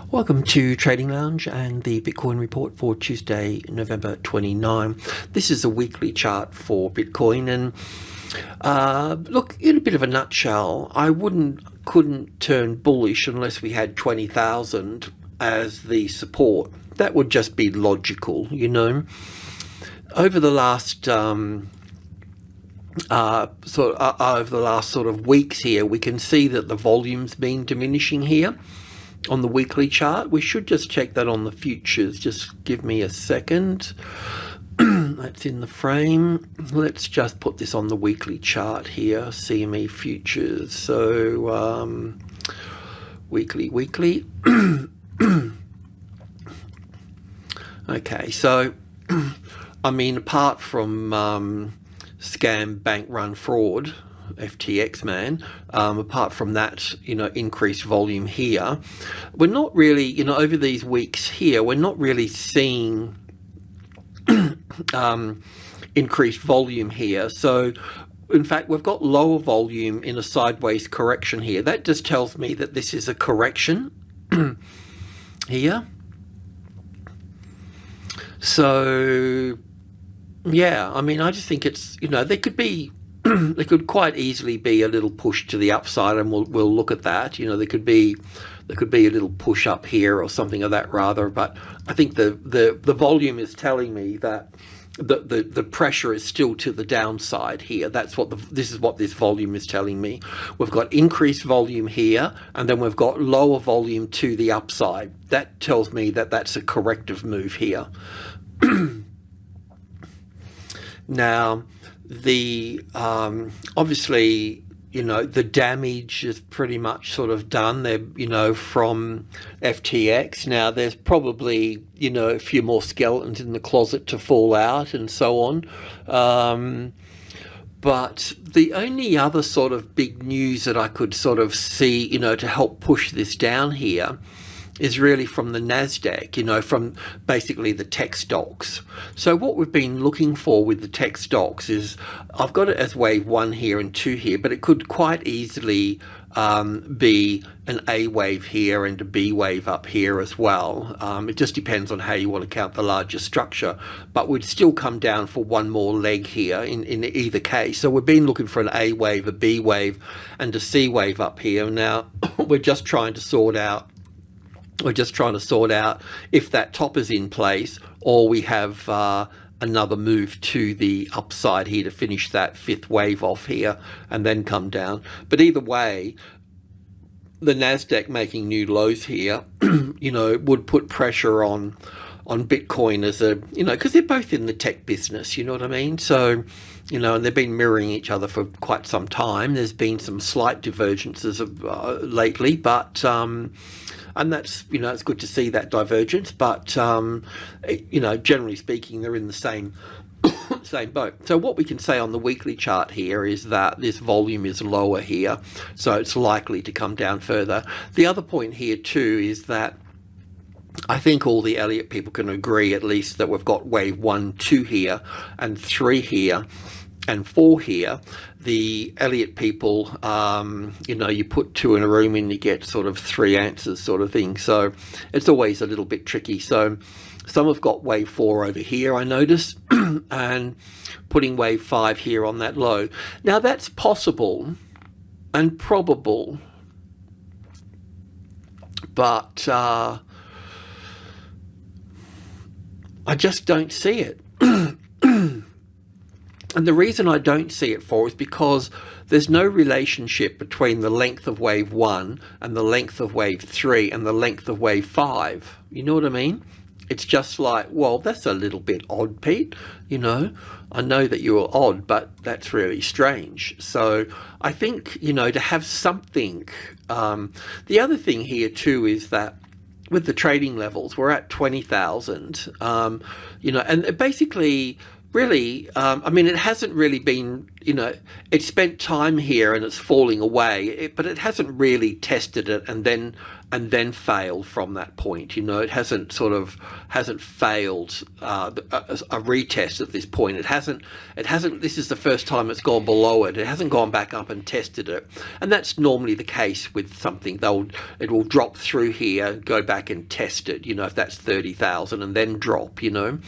Welcome to Trading Lounge and the Bitcoin report for Tuesday, November 29. This is a weekly chart for Bitcoin, and look, in a bit of a nutshell, I couldn't turn bullish unless we had 20,000 as the support. That would just be logical, you know. Over the last over the last sort of weeks here, we can see that the volume's been diminishing here on the weekly chart. We should just check that on the futures. Just give me a second. That's in the frame. Let's just put this on the weekly chart here, CME futures. So weekly. Okay, so I mean, apart from scam, bank run, fraud, FTX, man, apart from that, you know, increased volume here, we're not really, you know, over these weeks here, we're not really seeing increased volume here. So in fact, we've got lower volume in a sideways correction here. That just tells me that this is a correction here. So yeah, I mean, I just think it's, you know, there could be there could quite easily be a little push to the upside, and we'll look at that. You know, there could be a little push up here or something of that rather. But I think the volume is telling me that the pressure is still to the downside here. That's what this is what this volume is telling me. We've got increased volume here, and then we've got lower volume to the upside. That tells me that that's a corrective move here. Now, the obviously, you know, the damage is pretty much sort of done there, you know, from FTX. Now there's probably, you know, a few more skeletons in the closet to fall out and so on. But the only other sort of big news that I could sort of see, you know, to help push this down here is really from the NASDAQ, you know, from basically the tech stocks. So what we've been looking for with the tech stocks is, I've got it as wave 1 here and 2 here, but it could quite easily be an A wave here and a B wave up here as well. It just depends on how you want to count the larger structure, but we'd still come down for one more leg here in either case. So we've been looking for an A wave, a B wave, and a C wave up here. Now we're just trying to sort out if that top is in place, or we have another move to the upside here to finish that 5th wave off here and then come down. But either way, the NASDAQ making new lows here, you know, would put pressure on Bitcoin as a, you know, because they're both in the tech business, you know what I mean? So, you know, and they've been mirroring each other for quite some time. There's been some slight divergences of, lately, but and that's, you know, it's good to see that divergence, but you know, generally speaking, they're in the same boat. So what we can say on the weekly chart here is that this volume is lower here, so it's likely to come down further. The other point here too is that I think all the Elliott people can agree at least that we've got wave 1, 2 here, and 3 here, and 4 here. The Elliott people, you know, you put 2 in a room and you get sort of 3 answers sort of thing. So it's always a little bit tricky. So some have got wave 4 over here, I noticed, and putting wave 5 here on that low. Now that's possible and probable, but I just don't see it. And the reason I don't see it is because there's no relationship between the length of wave 1 and the length of wave 3 and the length of wave 5. You know what I mean? It's just like, well, that's a little bit odd, Pete. You know, I know that you're odd, but that's really strange. So I think, you know, to have something. The other thing here too is that with the trading levels, we're at 20,000, you know, and basically, really, I mean, it hasn't really been, you know, it spent time here and it's falling away, but it hasn't really tested it and then and then failed from that point. You know, it hasn't failed a retest at this point. It hasn't. This is the first time it's gone below it. It hasn't gone back up and tested it, and that's normally the case with something. It will drop through here, go back and test it. You know, if that's 30,000, and then drop. You know,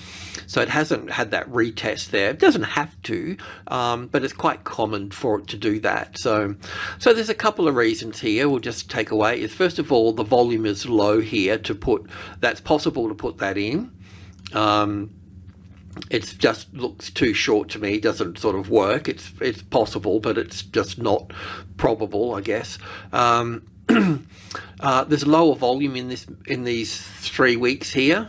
so it hasn't had that retest there. It doesn't have to, but it's quite common for it to do that. So there's a couple of reasons here. We'll just take away is, first of all, the volume is low here to put. That's possible to put that in. It just looks too short to me. It doesn't sort of work. It's possible, but it's just not probable, I guess. There's lower volume in these 3 weeks here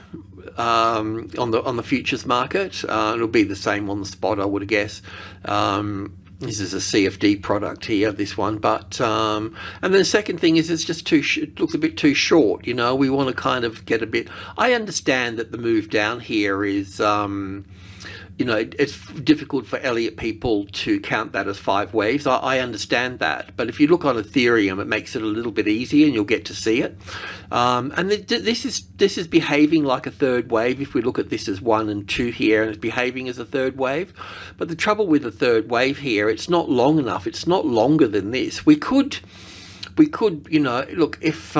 on the futures market. It'll be the same on the spot, I would guess. This is a CFD product here, this one, but and then the second thing is it's just it looks a bit too short. You know, we want to kind of get a bit. I understand that the move down here is you know, it's difficult for Elliott people to count that as 5 waves. I understand that, but if you look on Ethereum, it makes it a little bit easier, and you'll get to see it. And this is behaving like a 3rd wave. If we look at this as 1 and 2 here, and it's behaving as a 3rd wave. But the trouble with the 3rd wave here, it's not long enough. It's not longer than this. We could, you know, look, if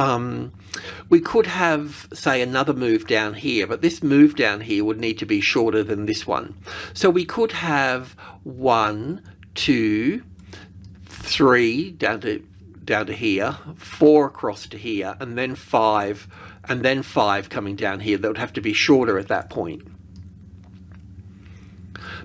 we could have, say, another move down here, but this move down here would need to be shorter than this one. So we could have 1, 2, 3 down to here, 4 across to here, and then 5, coming down here. That would have to be shorter at that point.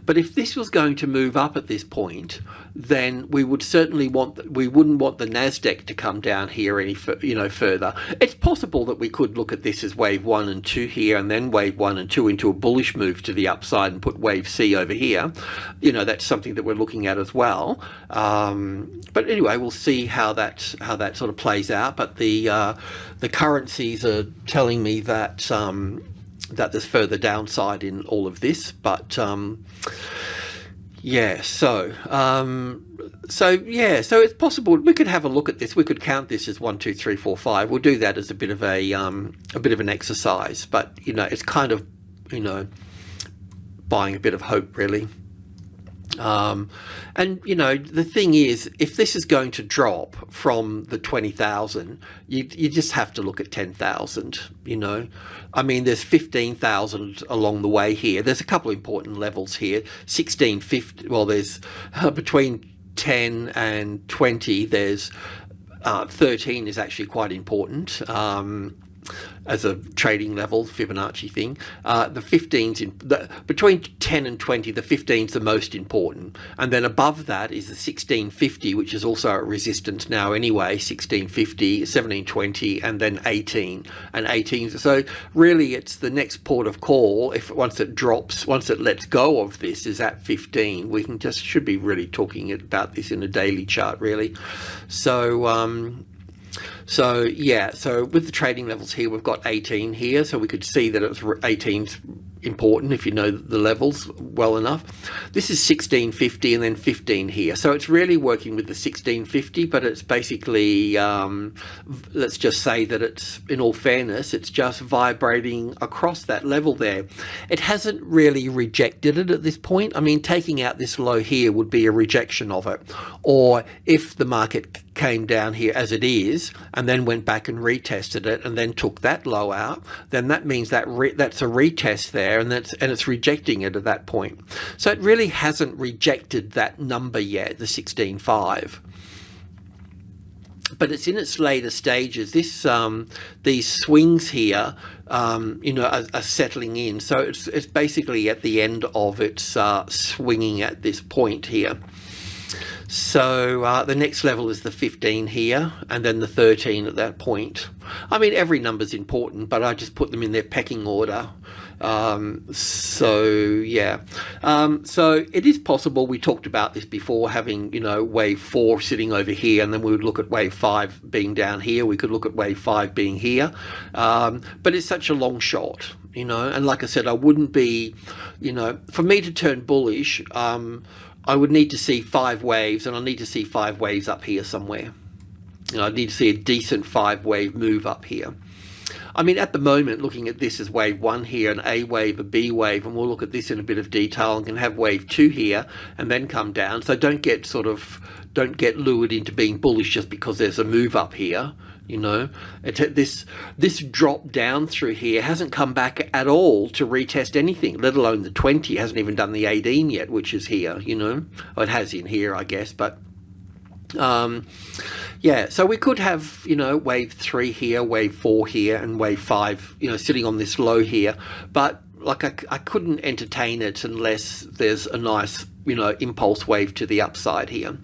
But if this was going to move up at this point, then we would certainly we wouldn't want the Nasdaq to come down here any further. It's possible that we could look at this as wave 1 and 2 here, and then wave 1 and 2 into a bullish move to the upside and put wave C over here. You know, that's something that we're looking at as well. But anyway, we'll see how that sort of plays out. But the currencies are telling me that that there's further downside in all of this, but yeah, so it's possible we could have a look at this. We could count this as 1, 2, 3, 4, 5. We'll do that as a bit of an exercise, but you know, it's kind of, you know, buying a bit of hope, really. And you know, the thing is, if this is going to drop from the 20,000, you just have to look at 10,000. You know, I mean, there's 15,000 along the way here. There's a couple of important levels here. 1650. Well, there's between 10 and 20. There's 13 is actually quite important. As a trading level Fibonacci thing. The 15's between 10 and 20, the 15's the most important, and then above that is the 1650, which is also at resistance now anyway. 1650, 1720, and then 18 and 18. So really, it's the next port of call. If once it drops, once it lets go of this, is at 15. We can should be really talking about this in a daily chart, really. So yeah, so with the trading levels here, we've got 18 here, so we could see that it's 18's important if you know the levels well enough. This is 1650 and then 15 here, so it's really working with the 1650, but it's basically let's just say that it's, in all fairness, it's just vibrating across that level there. It hasn't really rejected it at this point. I mean, taking out this low here would be a rejection of it, or if the market came down here as it is and then went back and retested it and then took that low out, then that means that that's a retest there, and it's rejecting it at that point. So it really hasn't rejected that number yet, the 16.5. But it's in its later stages. This these swings here, you know, are settling in. So it's basically at the end of its swinging at this point here. So the next level is the 15 here, and then the 13 at that point. I mean, every number's important, but I just put them in their pecking order. So yeah, so it is possible. We talked about this before, having, you know, wave 4 sitting over here, and then we would look at wave 5 being down here. We could look at wave 5 being here, but it's such a long shot, you know. And like I said, I wouldn't be, you know, for me to turn bullish, I would need to see 5 waves, and I'll need to see 5 waves up here somewhere. I need to see a decent 5-wave move up here. I mean, at the moment, looking at this as wave 1 here, an A wave, a B wave, and we'll look at this in a bit of detail, and can have wave 2 here and then come down. So don't get lured into being bullish just because there's a move up here. This drop down through here hasn't come back at all to retest anything, let alone the 20. It hasn't even done the 18 yet, which is here. Well, it has in here, I guess, but yeah, so we could have, wave 3 here, wave 4 here, and wave 5, sitting on this low here. But like I couldn't entertain it unless there's a nice, impulse wave to the upside here.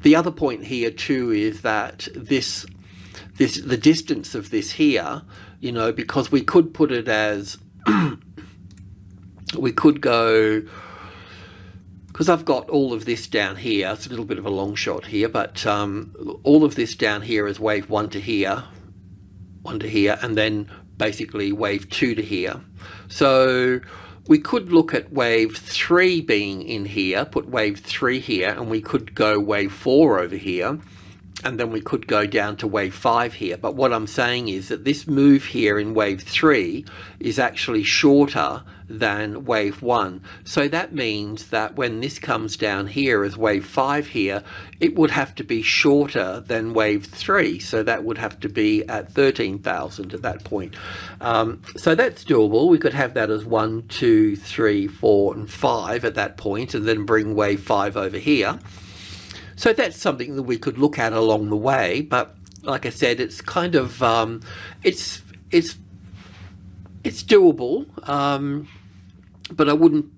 The other point here too is that the distance of this here, because we could put it as, we could go, because I've got all of this down here. It's a little bit of a long shot here, but all of this down here is wave 1 to here, and then basically wave 2 to here. So we could look at wave 3 being in here, put wave 3 here, and we could go wave 4 over here, and then we could go down to wave 5 here. But what I'm saying is that this move here in wave 3 is actually shorter than wave 1. So that means that when this comes down here as wave 5 here, it would have to be shorter than wave 3. So that would have to be at 13,000 at that point. So that's doable. We could have that as 1, 2, 3, 4, and 5 at that point, and then bring wave 5 over here. So that's something that we could look at along the way, but like I said, it's kind of it's doable, but I wouldn't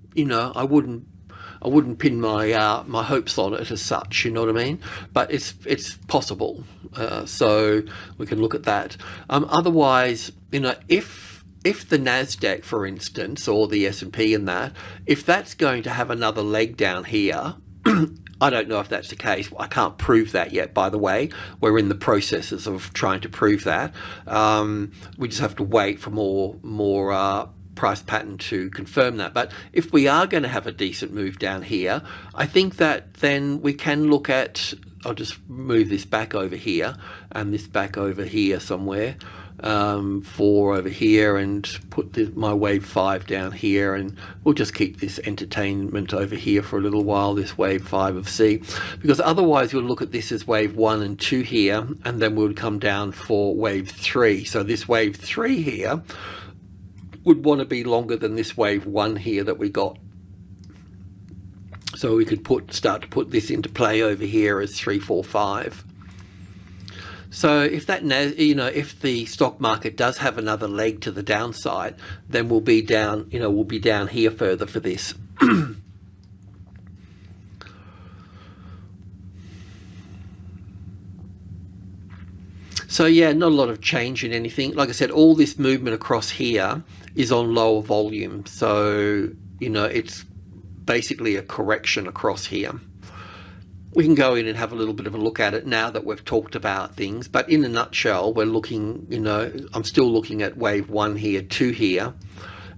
pin my hopes on it as such. You know what I mean? But it's possible, so we can look at that. Otherwise, if the Nasdaq, for instance, or the S&P and that, if that's going to have another leg down here. I don't know if that's the case. I can't prove that yet, by the way. We're in the processes of trying to prove that. We just have to wait for more price pattern to confirm that. But if we are going to have a decent move down here, I think that then we can look at, I'll just move this back over here and this back over here somewhere. 4 over here, and put my wave 5 down here, and we'll just keep this entertainment over here for a little while, this wave 5 of C, because otherwise we'll look at this as wave 1 and 2 here, and then we'll come down for wave 3. So this wave 3 here would want to be longer than this wave 1 here that we got. So we could start to put this into play over here as 3, 4, 5. So if that, if the stock market does have another leg to the downside, then we'll be down, we'll be down here further for this. So yeah, not a lot of change in anything. Like I said, all this movement across here is on lower volume. So, it's basically a correction across here. We can go in and have a little bit of a look at it now that we've talked about things, but in a nutshell, we're looking, I'm still looking at wave 1 here, 2 here,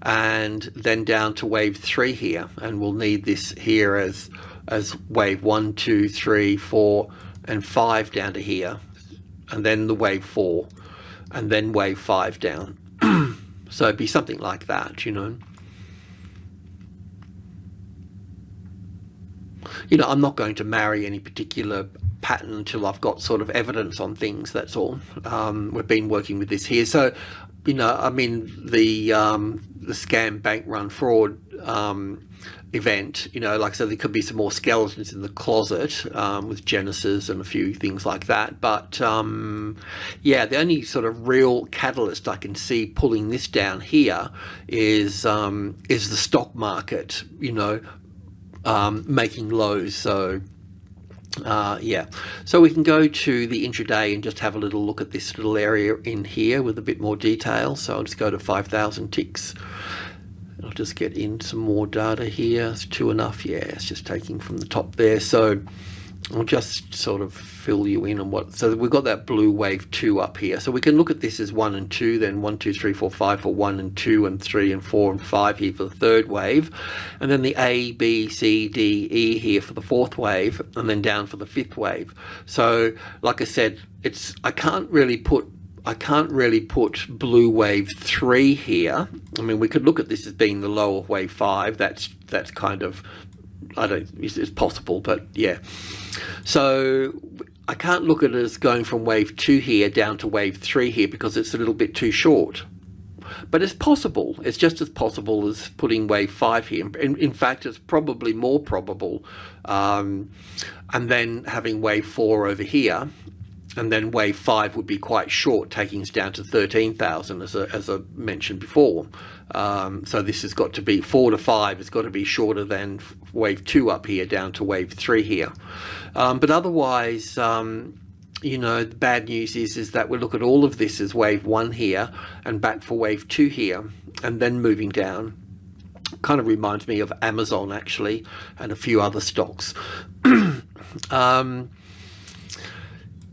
and then down to wave 3 here, and we'll need this here as wave 1, 2, 3, 4, and 5 down to here, and then the wave 4, and then wave 5 down. So it'd be something like that, I'm not going to marry any particular pattern until I've got sort of evidence on things, that's all. We've been working with this here. So, I mean, the scam, bank run, fraud event, like I said, there could be some more skeletons in the closet with Genesis and a few things like that. But, yeah, the only sort of real catalyst I can see pulling this down here is the stock market, making lows. So yeah, so we can go to the intraday and just have a little look at this little area in here with a bit more detail. So I'll just go to 5,000 ticks. I'll just get in some more data here. It's 2 enough? Yeah, it's just taking from the top there. So I'll just sort of fill you in on what, so we've got that blue wave 2 up here. So we can look at this as 1 and 2, then 1, 2, 3, 4, 5 for 1 and 2 and 3 and 4 and 5 here for the third wave. And then the A, B, C, D, E here for the fourth wave, and then down for the fifth wave. So like I said, I can't really put blue wave 3 here. I mean, we could look at this as being the lower of wave 5. That's kind of, it's possible, but yeah. So I can't look at it as going from wave 2 here down to wave 3 here because it's a little bit too short. But it's possible. It's just as possible as putting wave 5 here. In fact, it's probably more probable. And then having wave 4 over here. And then wave 5 would be quite short, taking us down to 13,000 as I mentioned before. So this has got to be 4 to 5. It's got to be shorter than wave 2 up here down to wave 3 here. But otherwise, you know, the bad news is that we look at all of this as wave 1 here and back for wave 2 here, and then moving down. Kind of reminds me of Amazon actually, and a few other stocks.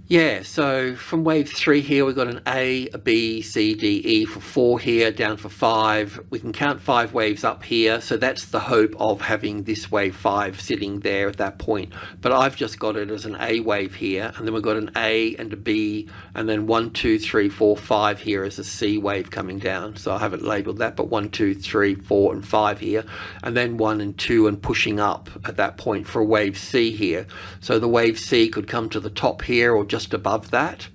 Yeah, so from wave 3 here, we've got an A, a B, C, D, E for 4 here, down for 5. We can count 5 waves up here, so that's the hope of having this wave 5 sitting there at that point. But I've just got it as an A wave here, and then we've got an A and a B, and then 1, 2, 3, 4, 5 here as a C wave coming down. So I haven't labeled that, but 1, 2, 3, 4, and 5 here, and then 1 and 2 and pushing up at that point for a wave C here. So the wave C could come to the top here or just above that,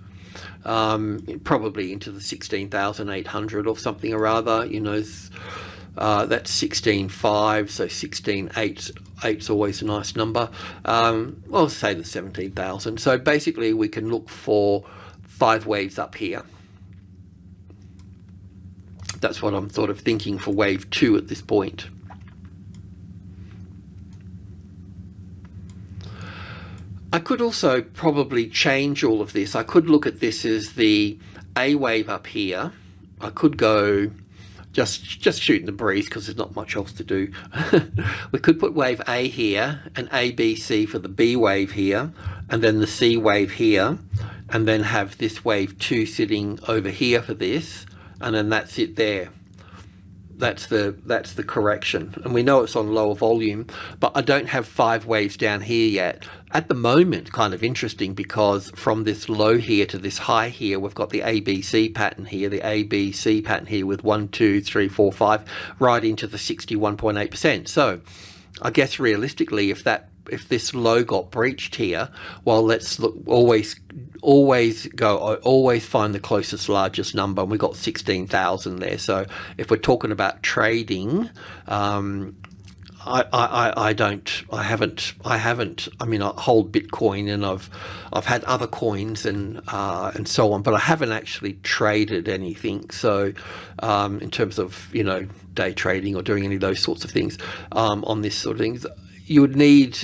probably into the 16,800 or something or other. You know, that's 16.5, so 16.8's always a nice number. Well, say the 17,000. So basically we can look for 5 waves up here. That's what I'm sort of thinking for wave 2 at this point. I could also probably change all of this. I could look at this as the A wave up here. I could go just shooting the breeze because there's not much else to do. We could put wave A here and A, B, C for the B wave here, and then the C wave here, and then have this wave 2 sitting over here for this, and then that's it there. That's the correction, and we know it's on lower volume, but I don't have 5 waves down here yet. At the moment, kind of interesting, because from this low here to this high here, we've got the ABC pattern here, the ABC pattern here with 1, 2, 3, 4, 5, right into the 61.8%. So I guess realistically, if this low got breached here, well, let's look, always find the closest largest number, and we got 16,000 there. So if we're talking about trading, I mean, I hold Bitcoin, and I've had other coins and so on, but I haven't actually traded anything. So in terms of, you know, day trading or doing any of those sorts of things, on this sort of things, you'd need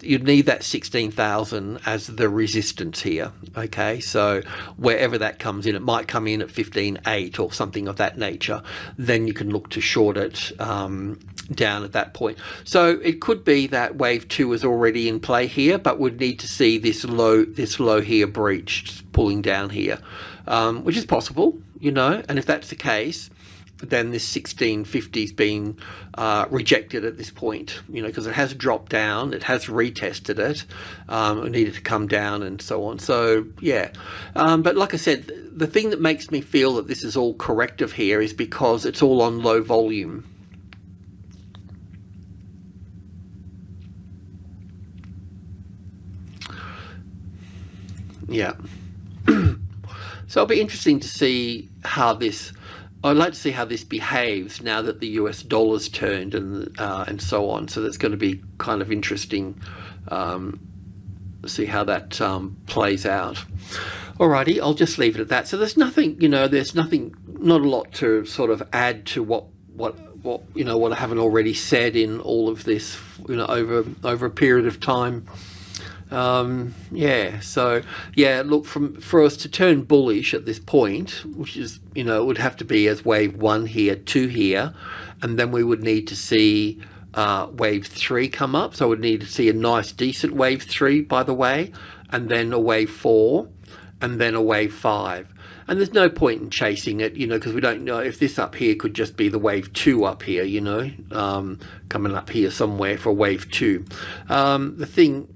that 16,000 as the resistance here. Okay, so wherever that comes in, it might come in at 15.8 or something of that nature. Then you can look to short it down at that point. So it could be that wave 2 is already in play here, but we'd need to see this low here breached, pulling down here, which is possible, you know. And if that's the case, then this 1650 is being rejected at this point, you know, because it has dropped down, it has retested it, it needed to come down and so on. So yeah, but like I said, the thing that makes me feel that this is all corrective here is because it's all on low volume. Yeah. So it'll be interesting to see how this, I'd like to see how this behaves now that the US dollar's turned and so on. So that's going to be kind of interesting. See how that plays out. Alrighty, I'll just leave it at that. So there's nothing, you know, not a lot to sort of add to what you know, what I haven't already said in all of this, you know, over a period of time. Yeah, so yeah, look, for us to turn bullish at this point, which is, you know, it would have to be as wave 1 here, 2 here, and then we would need to see wave 3 come up. So we'd need to see a nice decent wave 3, by the way, and then a wave 4, and then a wave 5. And there's no point in chasing it, you know, because we don't know if this up here could just be the wave 2 up here, you know, coming up here somewhere for wave 2. The thing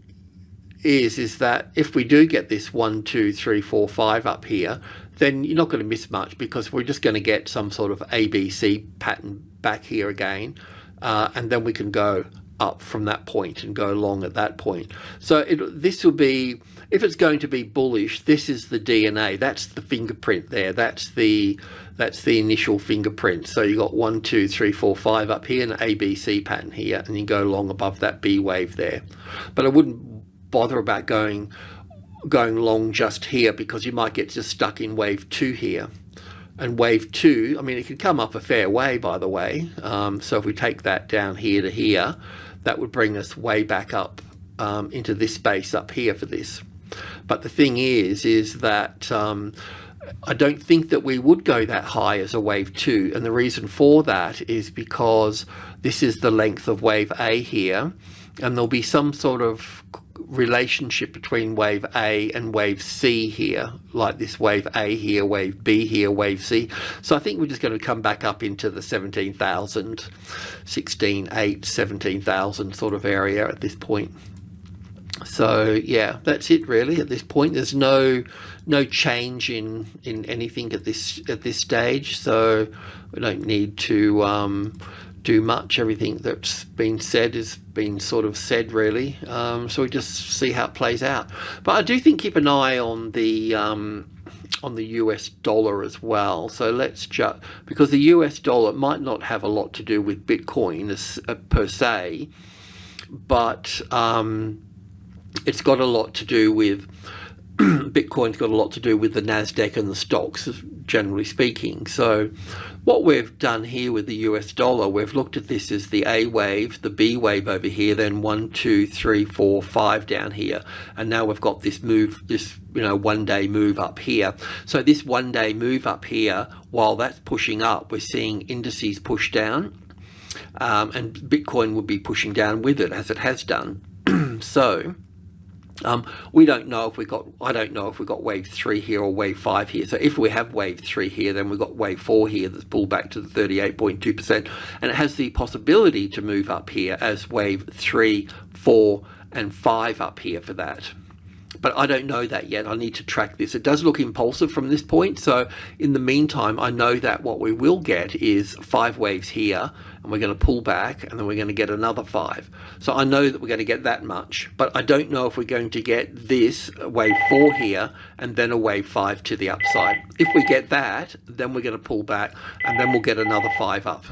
is that if we do get this 1, 2, 3, 4, 5 up here, then you're not going to miss much, because we're just going to get some sort of ABC pattern back here again, and then we can go up from that point and go along at that point. So this will be, if it's going to be bullish, this is the DNA, that's the fingerprint there, that's the initial fingerprint. So you got 1, 2, 3, 4, 5 up here, an ABC pattern here, and you go along above that B wave there. But I wouldn't bother about going long just here, because you might get just stuck in wave 2 here. And wave 2, I mean, it could come up a fair way, by the way. So if we take that down here to here, that would bring us way back up into this space up here for this. But the thing is that I don't think that we would go that high as a wave 2. And the reason for that is because this is the length of wave A here, and there'll be some sort of relationship between wave A and wave C here, like this wave A here, wave B here, wave C. So I think we're just going to come back up into the 17,000, 16,800, 17,000 sort of area at this point. So yeah, that's it really at this point. There's no change in anything at this stage, so we don't need to do much. Everything that's been said has been sort of said really, so we just see how it plays out. But I do think keep an eye on the US dollar as well. So let's just, because the US dollar might not have a lot to do with Bitcoin per se, but it's got a lot to do with Bitcoin's got a lot to do with the NASDAQ and the stocks, generally speaking. So what we've done here with the US dollar, we've looked at this as the A wave, the B wave over here, then 1, 2, 3, 4, 5 down here. And now we've got this move, this, you know, 1 day move up here. So this 1 day move up here, while that's pushing up, we're seeing indices push down, and Bitcoin would be pushing down with it, as it has done. So we don't know if I don't know if we got wave 3 here or wave 5 here. So if we have wave 3 here, then we've got wave 4 here that's pulled back to the 38.2%, and it has the possibility to move up here as wave 3, 4 and 5 up here for that. But I don't know that yet. I need to track this. It does look impulsive from this point. So in the meantime, I know that what we will get is 5 waves here, and we're going to pull back, and then we're going to get another 5. So I know that we're going to get that much, but I don't know if we're going to get this wave 4 here and then a wave 5 to the upside. If we get that, then we're going to pull back, and then we'll get another 5 up.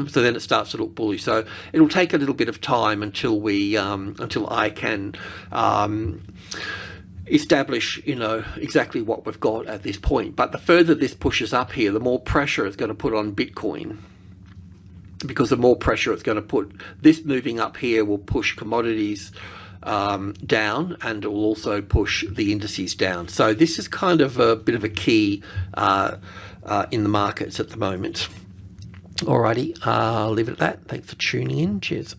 So then it starts to look bullish. So it'll take a little bit of time until we until I can establish, you know, exactly what we've got at this point. But the further this pushes up here, the more pressure it's going to put on Bitcoin, because the more pressure it's going to put, this moving up here will push commodities down, and it will also push the indices down. So this is kind of a bit of a key in the markets at the moment. Alrighty, I'll leave it at that. Thanks for tuning in. Cheers.